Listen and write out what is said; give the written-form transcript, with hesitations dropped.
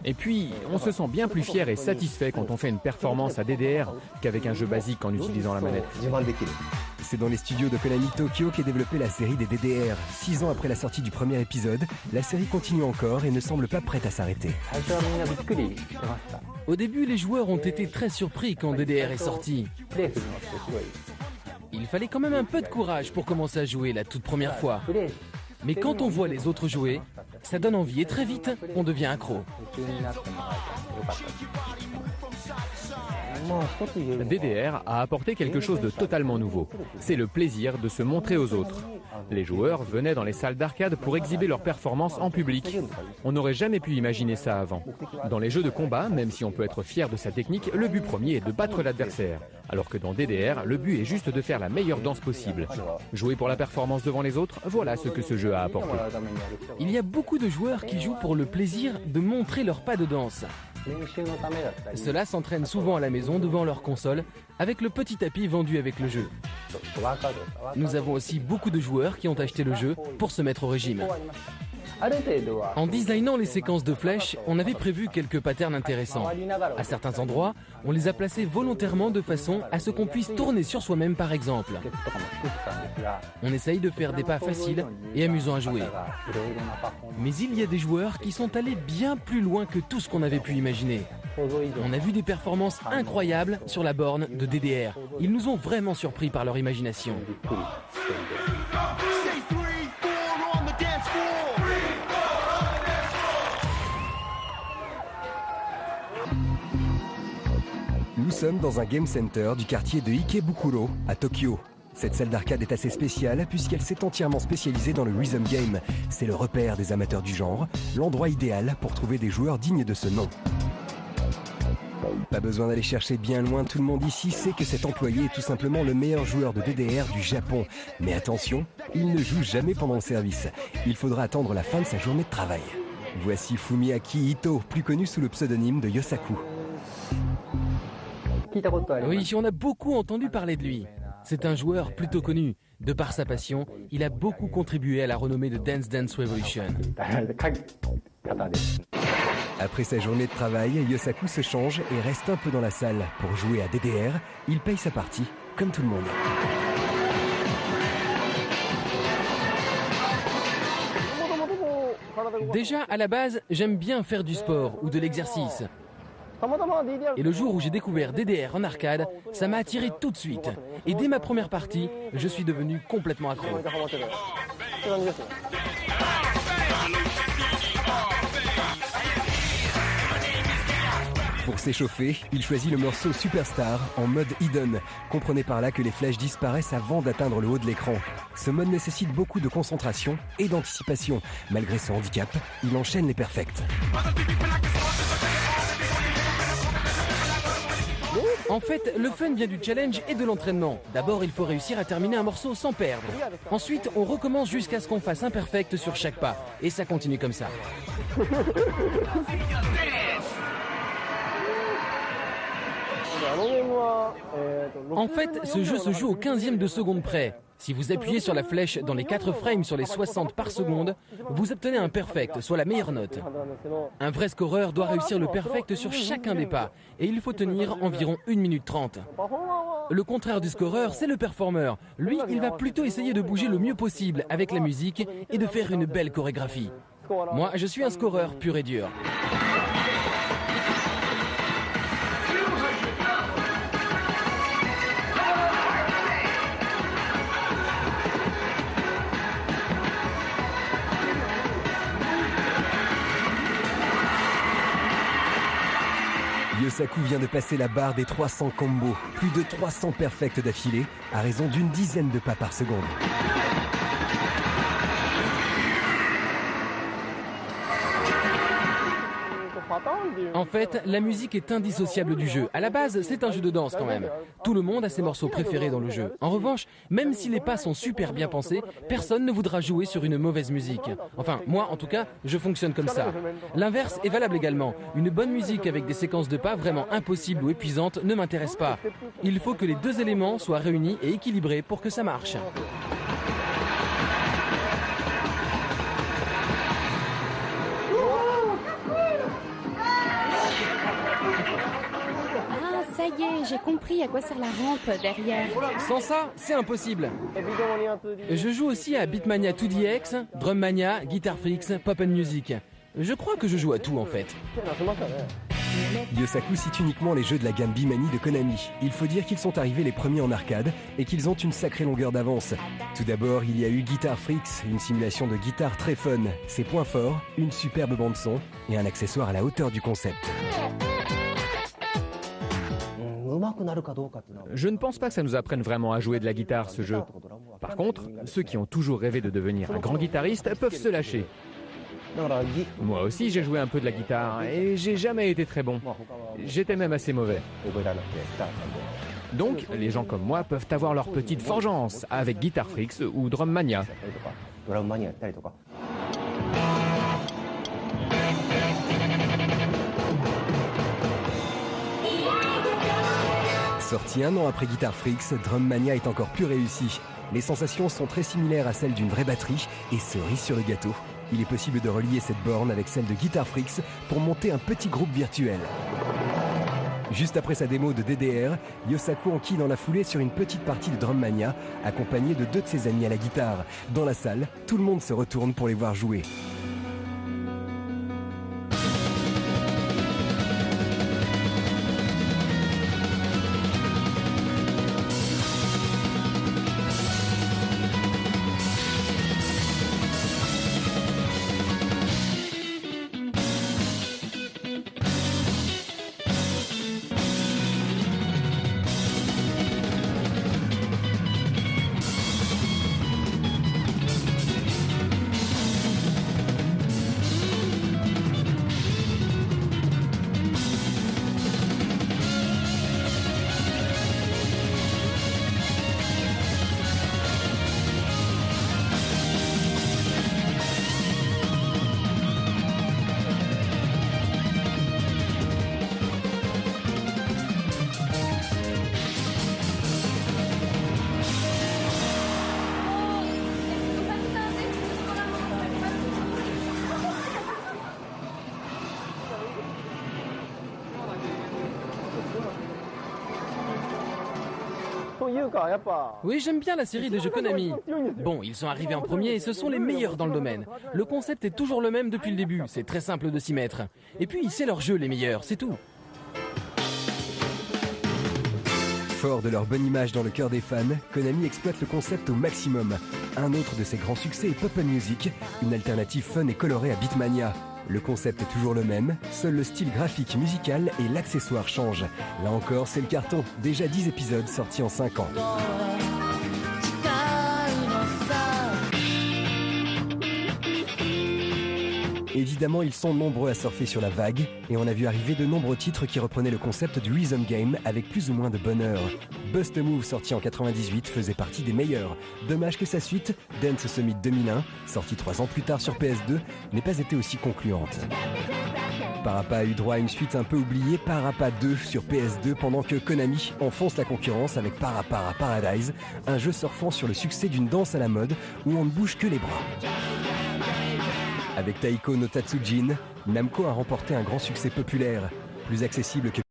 Et puis, on se sent bien plus fier et satisfait quand on fait une performance à DDR qu'avec un jeu basique en utilisant la manette. C'est dans les studios de Konami Tokyo qu'est développée la série des DDR. 6 ans après la sortie du premier épisode, la série continue encore et ne semble pas prête à s'arrêter. Au début, les joueurs ont été très surpris quand DDR est sorti. Il fallait quand même un peu de courage pour commencer à jouer la toute première fois. Mais quand on voit les autres jouer, ça donne envie et très vite, on devient accro. DDR a apporté quelque chose de totalement nouveau. C'est le plaisir de se montrer aux autres. Les joueurs venaient dans les salles d'arcade pour exhiber leurs performances en public. On n'aurait jamais pu imaginer ça avant. Dans les jeux de combat, même si on peut être fier de sa technique, le but premier est de battre l'adversaire. Alors que dans DDR, le but est juste de faire la meilleure danse possible. Jouer pour la performance devant les autres, voilà ce que ce jeu a apporté. Il y a beaucoup de joueurs qui jouent pour le plaisir de montrer leurs pas de danse. Ceux-là s'entraînent souvent à la maison devant leur console avec le petit tapis vendu avec le jeu. Nous avons aussi beaucoup de joueurs qui ont acheté le jeu pour se mettre au régime. En designant les séquences de flèches, on avait prévu quelques patterns intéressants. À certains endroits, on les a placés volontairement de façon à ce qu'on puisse tourner sur soi-même par exemple. On essaye de faire des pas faciles et amusants à jouer. Mais il y a des joueurs qui sont allés bien plus loin que tout ce qu'on avait pu imaginer. On a vu des performances incroyables sur la borne de DDR. Ils nous ont vraiment surpris par leur imagination. Nous sommes dans un game center du quartier de Ikebukuro, à Tokyo. Cette salle d'arcade est assez spéciale puisqu'elle s'est entièrement spécialisée dans le rhythm game. C'est le repère des amateurs du genre, l'endroit idéal pour trouver des joueurs dignes de ce nom. Pas besoin d'aller chercher bien loin, tout le monde ici sait que cet employé est tout simplement le meilleur joueur de DDR du Japon. Mais attention, il ne joue jamais pendant le service. Il faudra attendre la fin de sa journée de travail. Voici Fumiaki Ito, plus connu sous le pseudonyme de Yosaku. Oui, on a beaucoup entendu parler de lui. C'est un joueur plutôt connu. De par sa passion, il a beaucoup contribué à la renommée de Dance Dance Revolution. Après sa journée de travail, Yosaku se change et reste un peu dans la salle. Pour jouer à DDR, il paye sa partie, comme tout le monde. Déjà, à la base, j'aime bien faire du sport ou de l'exercice. Et le jour où j'ai découvert DDR en arcade, ça m'a attiré tout de suite. Et dès ma première partie, je suis devenu complètement accro. Pour s'échauffer, il choisit le morceau Superstar en mode Hidden. Comprenez par là que les flèches disparaissent avant d'atteindre le haut de l'écran. Ce mode nécessite beaucoup de concentration et d'anticipation. Malgré ce handicap, il enchaîne les perfects. En fait, le fun vient du challenge et de l'entraînement. D'abord, il faut réussir à terminer un morceau sans perdre. Ensuite, on recommence jusqu'à ce qu'on fasse un perfect sur chaque pas. Et ça continue comme ça. En fait, ce jeu se joue au 15e de seconde près. Si vous appuyez sur la flèche dans les 4 frames sur les 60 par seconde, vous obtenez un perfect, soit la meilleure note. Un vrai scoreur doit réussir le perfect sur chacun des pas, et il faut tenir environ 1 minute 30. Le contraire du scoreur, c'est le performeur. Lui, il va plutôt essayer de bouger le mieux possible avec la musique et de faire une belle chorégraphie. Moi, je suis un scoreur pur et dur. Yosaku vient de passer la barre des 300 combos, plus de 300 perfects d'affilée, à raison d'une dizaine de pas par seconde. En fait, la musique est indissociable du jeu. À la base, c'est un jeu de danse quand même. Tout le monde a ses morceaux préférés dans le jeu. En revanche, même si les pas sont super bien pensés, personne ne voudra jouer sur une mauvaise musique. Enfin, moi en tout cas, je fonctionne comme ça. L'inverse est valable également. Une bonne musique avec des séquences de pas vraiment impossibles ou épuisantes ne m'intéresse pas. Il faut que les deux éléments soient réunis et équilibrés pour que ça marche. y est, j'ai compris à quoi sert la rampe derrière. Sans ça, c'est impossible. Je joue aussi à Beatmania 2DX, Drummania, Guitar Freaks, Pop & Music. Je crois que je joue à tout en fait. Yosaku cite uniquement les jeux de la gamme Bimani de Konami. Il faut dire qu'ils sont arrivés les premiers en arcade et qu'ils ont une sacrée longueur d'avance. Tout d'abord, il y a eu Guitar Freaks, une simulation de guitare très fun. Ses points forts, une superbe bande-son et un accessoire à la hauteur du concept. Je ne pense pas que ça nous apprenne vraiment à jouer de la guitare, ce jeu. Par contre, ceux qui ont toujours rêvé de devenir un grand guitariste peuvent se lâcher. Moi aussi, j'ai joué un peu de la guitare et j'ai jamais été très bon. J'étais même assez mauvais. Donc, les gens comme moi peuvent avoir leur petite vengeance avec Guitar Freaks ou Drummania. Sorti un an après Guitar Freaks, Drummania est encore plus réussi. Les sensations sont très similaires à celles d'une vraie batterie et cerise sur le gâteau. Il est possible de relier cette borne avec celle de Guitar Freaks pour monter un petit groupe virtuel. Juste après sa démo de DDR, Yosaku enquille dans la foulée sur une petite partie de Drummania, accompagné de 2 de ses amis à la guitare. Dans la salle, tout le monde se retourne pour les voir jouer. Oui, j'aime bien la série de jeux Konami. Bon, ils sont arrivés en premier et ce sont les meilleurs dans le domaine. Le concept est toujours le même depuis le début, c'est très simple de s'y mettre. Et puis, c'est leur jeu les meilleurs, c'est tout. Fort de leur bonne image dans le cœur des fans, Konami exploite le concept au maximum. Un autre de ses grands succès est Pop & Music, une alternative fun et colorée à Beatmania. Le concept est toujours le même, seul le style graphique musical et l'accessoire changent. Là encore, c'est le carton, déjà 10 épisodes sortis en 5 ans. Évidemment, ils sont nombreux à surfer sur la vague, et on a vu arriver de nombreux titres qui reprenaient le concept du rhythm game avec plus ou moins de bonheur. Bust a Move, sorti en 98, faisait partie des meilleurs. Dommage que sa suite, Dance Summit 2001, sortie 3 ans plus tard sur PS2, n'ait pas été aussi concluante. Parappa a eu droit à une suite un peu oubliée, Parappa 2 sur PS2, pendant que Konami enfonce la concurrence avec Parappa Paradise, un jeu surfant sur le succès d'une danse à la mode où on ne bouge que les bras. Avec Taiko no Tatsujin, Namco a remporté un grand succès populaire, plus accessible que